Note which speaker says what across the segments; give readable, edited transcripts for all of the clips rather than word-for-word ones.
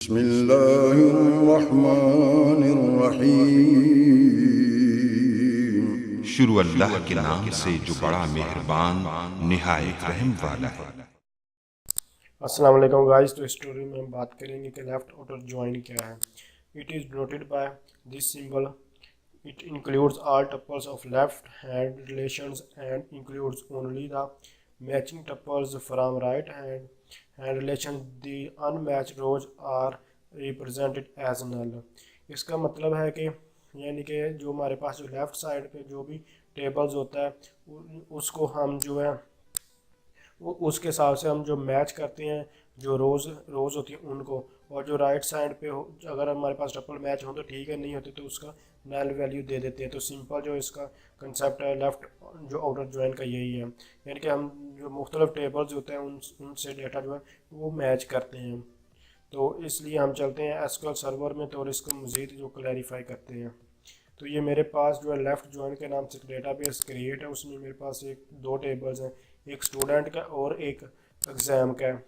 Speaker 1: बिस्मिल्लाहिर्रहमानिर्रहीम। शुरू अल्लाह के नाम से जो बड़ा मेहरबान निहायत रहम वाला है।
Speaker 2: अस्सलाम वालेकुम गाइस। तो इस स्टोरी में हम बात करेंगे कि लेफ्ट आउटर ज्वाइन क्या है। It is denoted by this symbol. It includes all tuples of left hand relations and includes only the matching tuples from right hand relation. The unmatched rows are represented as null. इसका मतलब है कि यानी कि जो हमारे पास जो left side पे जो भी टेबल्स होता है उसको हम जो है उसके हिसाब से हम जो मैच करते हैं, जो रोज़ होती है उनको, और जो राइट साइड पे हो अगर हमारे पास ट्रिपल मैच हो तो ठीक है, नहीं होते तो उसका नल वैल्यू दे देते हैं। तो सिंपल जो इसका कंसेप्ट है लेफ़्ट जो आउटर ज्वाइन का यही है, यानी कि हम जो मुख्तलिफ टेबल्स होते हैं उनसे डेटा जो है वो मैच करते हैं। तो इसलिए हम चलते हैं एसक्यूएल सर्वर में तो और इसको मज़ीद जो क्लैरिफाई करते हैं। तो ये मेरे पास जो है लेफ़्ट ज्वाइन के नाम से डेटाबेस क्रिएट है। उसमें मेरे पास दो टेबल्स हैं, एक स्टूडेंट का और एक एग्ज़ाम का है।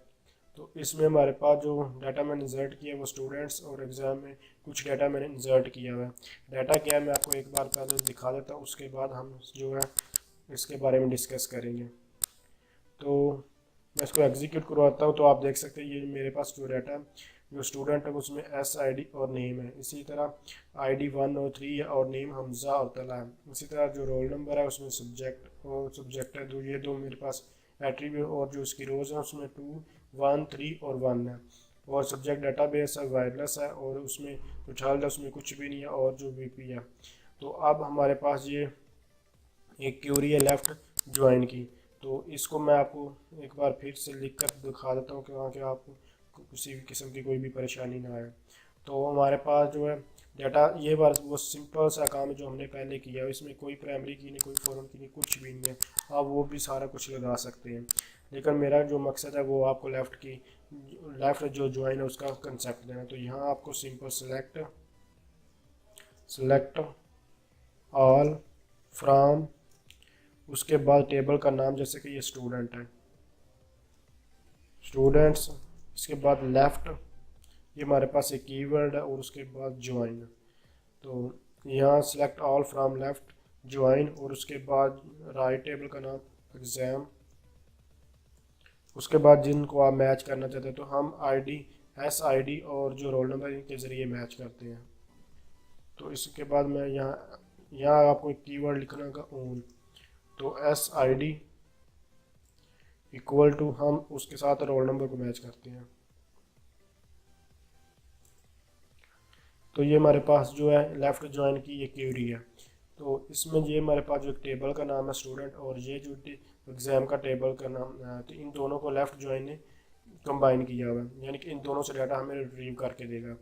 Speaker 2: तो इसमें हमारे पास जो डाटा मैंने इंसर्ट किया है वो स्टूडेंट्स और एग्ज़ाम में कुछ डाटा मैंने इंसर्ट किया हुआ है। डाटा क्या है मैं आपको एक बार पहले दिखा देता हूँ, उसके बाद हम जो है इसके बारे में डिस्कस करेंगे। तो मैं इसको एग्जीक्यूट करवाता हूँ तो आप देख सकते हैं ये मेरे पास जो डाटा है जो स्टूडेंट है उसमें एस आई डी और नेम है। इसी तरह आई डी 1 और 3 है और नेम हमजा और तला है। इसी तरह जो रोल नंबर है उसमें सब्जेक्ट है। ये दो मेरे पास एट्रीब्यूट और जो उसकी रोज़ है उसमें 2, 1, 3 और 1 है। और सब्जेक्ट डाटाबेस है वायरलेस है और उसमें जो थर्ड है उसमें कुछ भी नहीं है और जो वीपी है। तो अब हमारे पास ये एक क्यूरी है लेफ़्ट ज्वाइन की। तो इसको मैं आपको एक बार फिर से लिख कर दिखा देता हूँ कि वहाँ के आपको किसी भी किस्म की कोई भी परेशानी ना आए। तो हमारे पास जो है डाटा ये बार वो सिंपल सा काम है जो हमने पहले किया है। इसमें कोई प्राइमरी की नहीं, कोई फॉरेन की नहीं, कुछ भी नहीं है। आप वो भी सारा कुछ लगा सकते हैं, लेकिन मेरा जो मकसद है वो आपको लेफ़्ट जो ज्वाइन है उसका कंसेप्ट देना। तो यहाँ आपको सिंपल सेलेक्ट ऑल फ्राम, उसके बाद टेबल का नाम जैसे कि ये स्टूडेंट है, स्टूडेंट्स, इसके बाद लेफ़्ट, ये हमारे पास एक कीवर्ड है, और उसके बाद ज्वाइन। तो यहाँ select all from left join और उसके बाद राइट टेबल का नाम एग्ज़ाम। उसके बाद जिनको आप मैच करना चाहते हैं तो हम एस आई डी और जो रोल नंबर के ज़रिए मैच करते हैं। तो इसके बाद मैं यहाँ आपको एक कीवर्ड लिखना का ओन। तो S I D equal to हम उसके साथ रोल नंबर को मैच करते हैं। तो ये हमारे पास जो है लेफ़्ट ज्वाइन की ये क्यूरी है। तो इसमें ये हमारे पास जो एक टेबल का नाम है स्टूडेंट और ये जो एग्ज़ाम का टेबल का नाम है, तो इन दोनों को लेफ़्ट ज्वाइन ने कंबाइन किया हुआ है, यानी कि इन दोनों से डाटा हमें रिट्रीव करके देगा।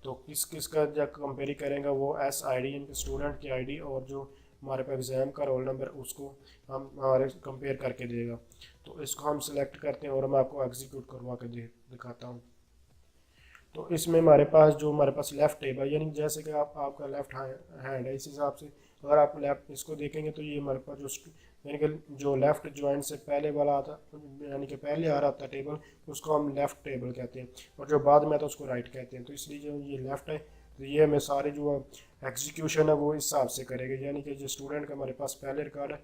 Speaker 2: तो किस का जब कंपेयर करेंगे वो एस आई डी यानी स्टूडेंट की आईडी और जो हमारे पास एग्ज़ाम का रोल नंबर उसको हम हमारे कंपेयर करके देगा। तो इसको हम सिलेक्ट करते हैं और मैं आपको एग्जीक्यूट करवा के दिखाता हूँ। तो इसमें हमारे पास लेफ़्ट टेबल यानी जैसे कि आपका लेफ़्ट हैंड है, इस हिसाब से अगर आप लेफ्ट इसको देखेंगे तो ये हमारे पास यानी कि जो लेफ़्ट ज्वाइन से पहले वाला आता यानी कि पहले आ रहा था टेबल उसको हम लेफ़्ट टेबल कहते हैं, और जो बाद में आता है उसको राइट कहते हैं। तो इसलिए जो ये लेफ़्ट है तो ये हमें सारे जो एग्जीक्यूशन है वो इस हिसाब से करेगा, यानी कि जो स्टूडेंट का हमारे पास पहले रिकॉर्ड है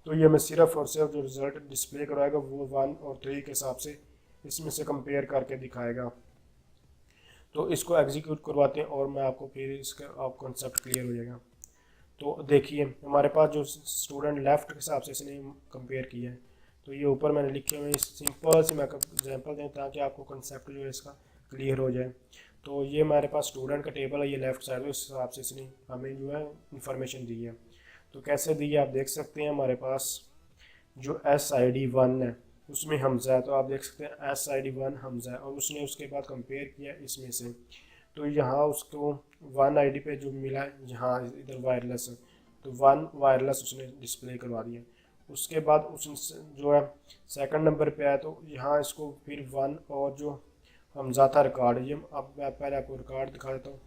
Speaker 2: तो ये हमें सिर्फ और सिर्फ जो रिज़ल्ट डिस्प्ले करवाएगा वो 1 और 3 के हिसाब से इसमें से कंपेयर करके दिखाएगा। तो इसको एग्जीक्यूट करवाते हैं और मैं आपको फिर इसका आप कॉन्सेप्ट क्लियर हो जाएगा। तो देखिए हमारे पास जो स्टूडेंट लेफ़्ट के हिसाब से इसने कंपेयर किया है, तो ये ऊपर मैंने लिखे हुए सिंपल से मैं एग्जांपल दें ताकि आपको कंसेप्ट जो है इसका क्लियर हो जाए। तो ये हमारे पास स्टूडेंट का टेबल है, ये लेफ़्ट साइड है, उस हिसाब से इसने हमें जो है इंफॉर्मेशन दी है। तो कैसे दी है आप देख सकते हैं, हमारे पास जो SID 1 है उसमें हमजा है, तो आप देख सकते हैं SID 1 हमजा है, और उसने उसके बाद कंपेयर किया इसमें से। तो यहाँ उसको 1 आईडी पे जो मिला यहाँ इधर वायरलेस है तो 1 वायरलेस उसने डिस्प्ले करवा दिया। उसके बाद उसने जो है सेकंड नंबर पे आया तो यहाँ इसको फिर 1 और जो हमजा था रिकॉर्ड, ये अब मैं पहले आपको रिकॉर्ड दिखा देता हूँ।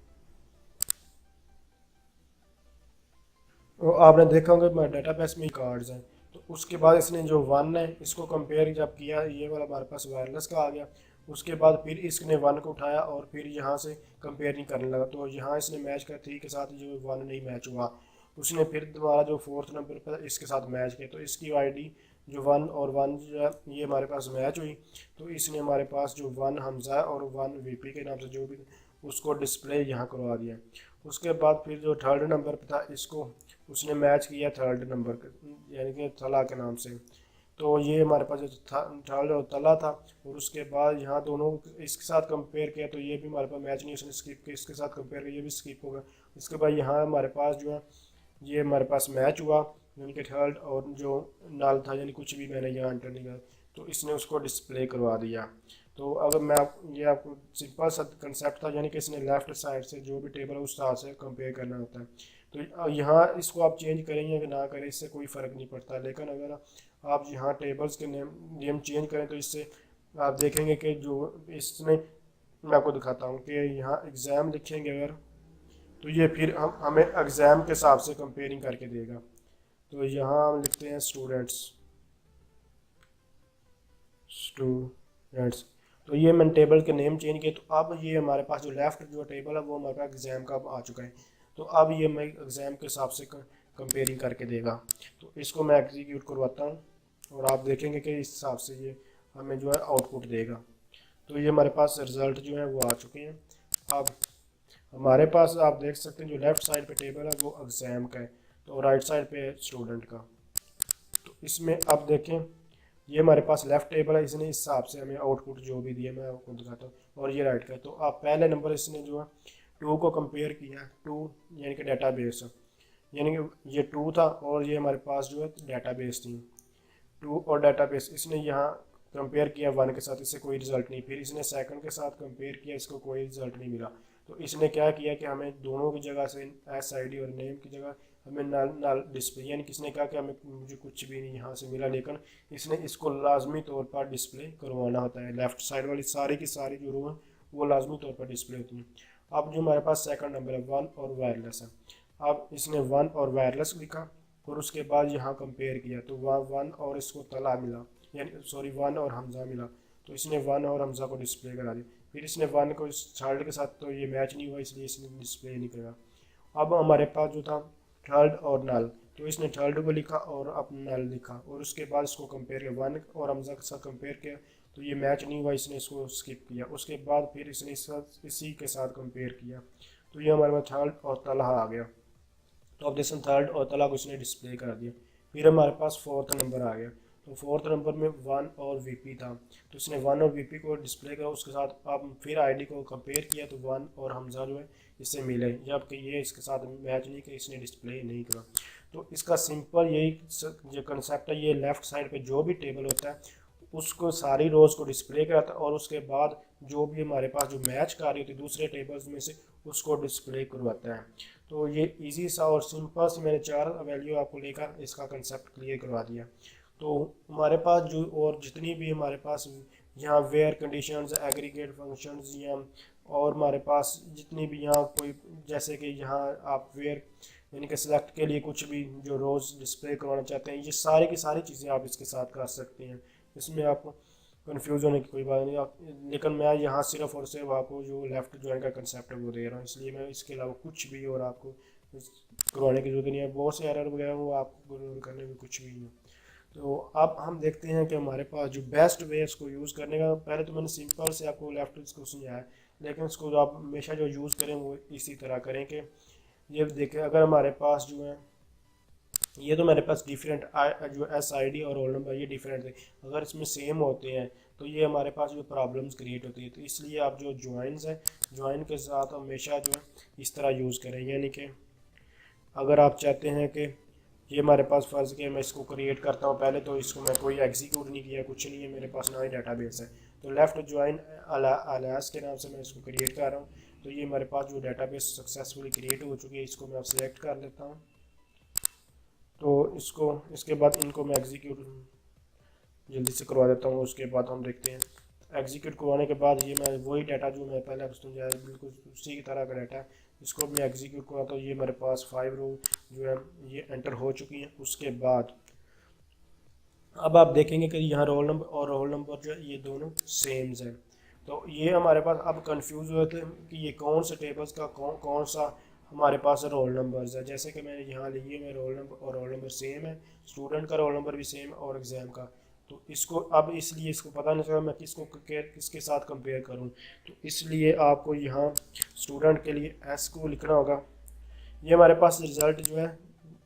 Speaker 2: तो आपने देखा होगा मैं डाटाबेस में कार्ड्स हैं, तो उसके बाद इसने जो 1 है इसको कंपेयर जब किया ये वाला हमारे पास वायरलेस का आ गया, उसके बाद फिर इसने 1 को उठाया और फिर यहाँ से कंपेयरिंग करने लगा, तो यहाँ इसने मैच किया 3 के साथ, जो 1 नहीं मैच हुआ, उसने फिर दोबारा जो 4th नंबर पर इसके साथ मैच किया, तो इसकी आईडी जो 1 और 1 जो है ये हमारे पास मैच हुई। तो इसने हमारे पास जो 1 हमजा और 1 वीपी के नाम से जो भी उसको डिस्प्ले यहाँ करवा दिया। उसके बाद फिर जो 3rd नंबर पर था इसको उसने मैच किया 3rd नंबर यानी कि तला के नाम से, तो ये हमारे पास जो थर्ड और तला था। और उसके बाद यहाँ दोनों इसके साथ कंपेयर किया तो ये भी हमारे पास मैच नहीं, उसने स्किप किया, इसके साथ कंपेयर किया ये भी स्किप होगा। इसके बाद यहाँ हमारे पास जो है ये हमारे पास मैच हुआ, यानी कि 3rd और जो नाल था, यानी कुछ भी मैंने यहाँ एंटर नहीं किया, तो इसने उसको डिस्प्ले करवा दिया। तो अगर मैं ये आपको सिंपल सा कंसेप्ट था, यानी कि इसने लेफ्ट साइड से जो भी टेबल है उस तरह से कंपेयर करना होता है। तो यहाँ इसको आप चेंज करेंगे कि ना करें इससे कोई फ़र्क नहीं पड़ता, लेकिन अगर आप यहाँ टेबल्स के नेम चेंज करें तो इससे आप देखेंगे कि जो इसने, मैं आपको दिखाता हूँ कि यहाँ एग्ज़ाम लिखेंगे अगर, तो ये फिर हमें एग्ज़ाम के हिसाब से कंपेयरिंग करके देगा। तो यहाँ हम लिखते हैं स्टूडेंट्स, तो ये मैंने टेबल के नेम चेंज किए, तो अब ये हमारे पास जो लेफ़्ट जो टेबल है वो हमारे पास एग्ज़ाम का आ चुका है। तो अब ये मैं एग्ज़ाम के हिसाब से कंपेयरिंग करके देगा। तो इसको मैं एग्जीक्यूट करवाता हूँ और आप देखेंगे कि इस हिसाब से ये हमें जो है आउटपुट देगा। तो ये हमारे पास रिज़ल्ट जो है वो आ चुके हैं। अब हमारे पास आप देख सकते हैं जो लेफ़्ट साइड पे टेबल है वो एग्ज़ाम का है, तो राइट साइड पे स्टूडेंट का। तो इसमें अब देखें ये हमारे पास लेफ़्ट टेबल है, इसने इस हिसाब से हमें आउटपुट जो भी दिया मैं आपको दिखाता हूँ, और ये राइट का है। तो आप पहले नंबर इसने जो है 2 को कंपेयर किया, 2 यानी कि डेटाबेस, यानी कि ये 2 था और ये हमारे पास जो है डेटाबेस थी, 2 और डेटाबेस। इसने यहाँ कंपेयर किया 1 के साथ, इससे कोई रिजल्ट नहीं। फिर इसने सेकंड के साथ कंपेयर किया, इसको कोई रिजल्ट नहीं मिला। तो इसने क्या किया कि हमें दोनों की जगह से SID और नेम की जगह हमें नल डिस्प्ले, यानी किसने कहा कि हमें मुझे कुछ भी नहीं यहाँ से मिला, लेकिन इसने इसको लाजमी तौर पर डिस्प्ले करवाना होता है। लेफ़्ट साइड वाली सारी की सारी जो रो है वो लाजमी तौर पर डिस्प्ले होती है। अब जो हमारे पास सेकंड नंबर है 1 और वायरलेस है, अब इसने 1 और वायरलेस लिखा और उसके बाद यहाँ कंपेयर किया, तो वहाँ 1 और इसको तला मिला, यानी सॉरी 1 और हमजा मिला, तो इसने 1 और हमजा को डिस्प्ले करा दिया। फिर इसने 1 को इस थर्ड के साथ, तो ये मैच नहीं हुआ इसलिए इसने डिस्प्ले नहीं करा। अब हमारे पास जो था 3rd और नल, तो इसने 3rd को लिखा और अब नल लिखा और उसके बाद इसको कंपेयर किया, 1 और हमजा के साथ कंपेयर किया, तो ये मैच नहीं हुआ, इसने इसको स्किप किया। उसके बाद फिर इसने इसी के साथ कंपेयर किया, तो ये हमारे पास 3rd और तला आ गया। तो अब देखिए 3rd और तला को इसने डिस्प्ले कर दिया। फिर हमारे पास 4th नंबर आ गया, तो 4th नंबर में 1 और VP था, तो इसने 1 और VP को डिस्प्ले करा, उसके साथ अब फिर ID को कंपेयर किया, तो 1 और हमजा जो है इससे मिले, जबकि ये इसके साथ मैच नहीं किया, इसने डिस्प्ले नहीं करा। तो इसका सिंपल यही जो कंसेप्ट है, ये लेफ़्ट साइड पे जो भी टेबल होता है उसको सारी रोज़ को डिस्प्ले कराता है और उसके बाद जो भी हमारे पास जो मैच कर रही होती है दूसरे टेबल्स में से उसको डिस्प्ले करवाता है। तो ये इजी सा और सिंपल से मैंने 4 वैल्यू आपको लेकर इसका कंसेप्ट क्लियर करवा दिया। तो हमारे पास जो और जितनी भी हमारे पास यहाँ वेयर कंडीशंस, एग्रीगेट फंक्शंस या और हमारे पास जितनी भी यहाँ कोई, जैसे कि यहाँ आप वेयर यानी कि सिलेक्ट के लिए कुछ भी जो रोज़ डिस्प्ले करवाना चाहते हैं, ये सारी की सारी चीज़ें आप इसके साथ कर सकते हैं। इसमें आपको कंफ्यूज होने की कोई बात नहीं आप, लेकिन मैं यहाँ सिर्फ और सिर्फ आपको जो लेफ़्ट ज्वाइन का कंसेप्ट है वो दे रहा हूँ, इसलिए मैं इसके अलावा कुछ भी और आपको करवाने की जरूरत नहीं है। बहुत से एरर वगैरह वो आपको करने में कुछ भी नहीं। तो अब हम देखते हैं कि हमारे पास जो बेस्ट वे इसको यूज़ करने का, पहले तो मैंने सिंपल से आपको लेफ्ट इसको समझाया, लेकिन इसको जो आप हमेशा जो यूज़ करें वो इसी तरह करें कि ये देखें अगर हमारे पास जो है ये तो मेरे पास डिफरेंट जो SID और रोल नंबर ये डिफरेंट थे, अगर इसमें सेम होते हैं तो ये हमारे पास जो प्रॉब्लम्स क्रिएट होती है। तो इसलिए आप जो ज्वाइंस है ज्वाइन के साथ हमेशा जो है इस तरह यूज़ करें, यानी कि अगर आप चाहते हैं कि ये हमारे पास फ़र्ज़ के मैं इसको क्रिएट करता हूँ पहले, तो इसको मैं कोई एग्जीक्यूट नहीं किया, कुछ नहीं है मेरे पास, ना ही डाटाबेस है, तो लेफ़्ट ज्वाइन अलियास के नाम से मैं इसको क्रिएट कर रहा हूँ। तो ये हमारे पास जो डाटाबेस सक्सेसफुली क्रिएट हो चुकी है, इसको मैं अब सिलेक्ट कर लेता हूँ। तो इसको इसके बाद इनको मैं एग्जीक्यूट जल्दी से करवा देता हूँ। उसके बाद हम देखते हैं एग्जीक्यूट करवाने के बाद ये मैं वही डाटा जो मैं पहले समझाया बिल्कुल उसी की तरह का डाटा है, इसको मैं एग्जीक्यूट करवाता हूँ। ये मेरे पास 5 रो जो है ये एंटर हो चुकी हैं। उसके बाद अब आप देखेंगे कि यहाँ रोल नंबर और रोल नंबर जो है ये दोनों सेम्स हैं। तो ये हमारे पास अब कंफ्यूज हुए थे कि ये कौन से टेबल्स का कौन सा हमारे पास रोल नंबर्स है। जैसे कि मैंने यहाँ लिए मैं रोल नंबर, और रोल नंबर सेम है, स्टूडेंट का रोल नंबर भी सेम है और एग्ज़ाम का। तो इसको अब इसलिए इसको पता नहीं चला मैं किसके साथ कंपेयर करूँ। तो इसलिए आपको यहाँ स्टूडेंट के लिए एस को लिखना होगा। ये हमारे पास रिज़ल्ट जो है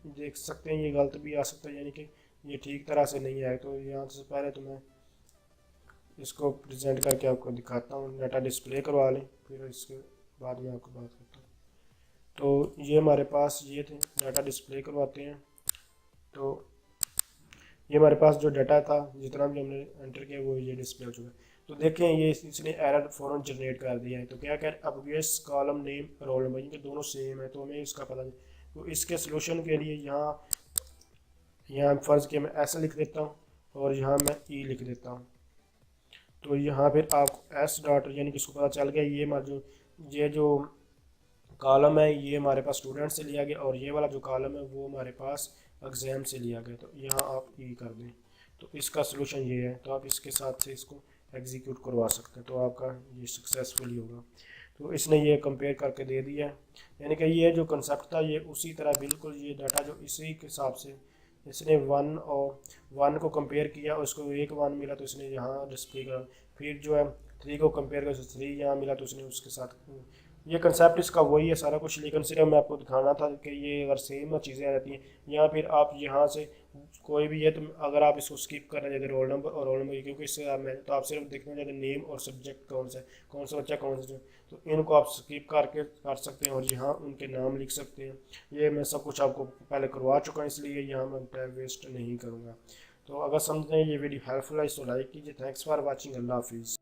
Speaker 2: देख सकते हैं, ये गलत भी आ सकता है, यानी कि ये ठीक तरह से नहीं आए। तो यहाँ से पहले तो मैं इसको प्रेजेंट करके आपको दिखाता हूँ, डाटा डिस्प्ले करवा लें, फिर इसके बाद में आपको बात करता हूँ। तो ये हमारे पास ये थे, डाटा डिस्प्ले करवाते हैं। तो ये हमारे पास जो डाटा था जितना भी हमने एंटर किया वो ये डिस्प्ले हो चुका है। तो देखें ये इसने एरर फ़ौरन जनरेट कर दिया है। तो क्या कह रहे अब ये कॉलम नेम रोल नंबर ये दोनों सेम है, तो हमें इसका पता नहीं। तो इसके सोल्यूशन के लिए यहाँ फ़र्ज़ के मैं ऐसा लिख देता हूँ और यहाँ मैं ई लिख देता हूँ। तो यहाँ फिर आपको एस डॉट यानी कि इसको पता चल गया ये जो कॉलम है ये हमारे पास स्टूडेंट से लिया गया और ये वाला जो कॉलम है वो हमारे पास एग्ज़ाम से लिया गया। तो यहाँ आप ई कर दें। तो इसका सलूशन ये है। तो आप इसके साथ से इसको एग्जीक्यूट करवा सकते हैं, तो आपका ये सक्सेसफुली होगा। तो इसने ये कंपेयर करके दे दिया है, यानी कि ये जो कंसेप्ट था ये उसी तरह बिल्कुल ये डाटा जो इसी के हिसाब से इसने 1 को कंपेयर किया, उसको एक 1 मिला तो इसने यहाँ डिस्प्ले करा। फिर जो है 3 को कंपेयर किया, 3 यहाँ मिला तो उसने उसके साथ। ये कंसेप्ट इसका वही है सारा कुछ, लेकिन सिर्फ मैं आपको दिखाना था कि ये अगर सेम चीज़ें आ जाती हैं या फिर आप यहाँ से कोई भी है तो अगर आप इसको स्किप करना चाहते रोल नंबर और रोल नंबर, क्योंकि इससे तो आप सिर्फ देखना चाहते नेम और सब्जेक्ट कौन सा बच्चा कौन सा, तो इनको आप स्किप करके कर सकते हैं और यहाँ उनके नाम लिख सकते हैं। ये मैं सब कुछ आपको पहले करवा चुका हूँ, इसलिए यहाँ मैं टाइम वेस्ट नहीं करूँगा। तो अगर समझते हैं ये वीडियो हेल्पफुल है तो लाइक कीजिए। Thanks for watching. अल्लाह हाफिज़।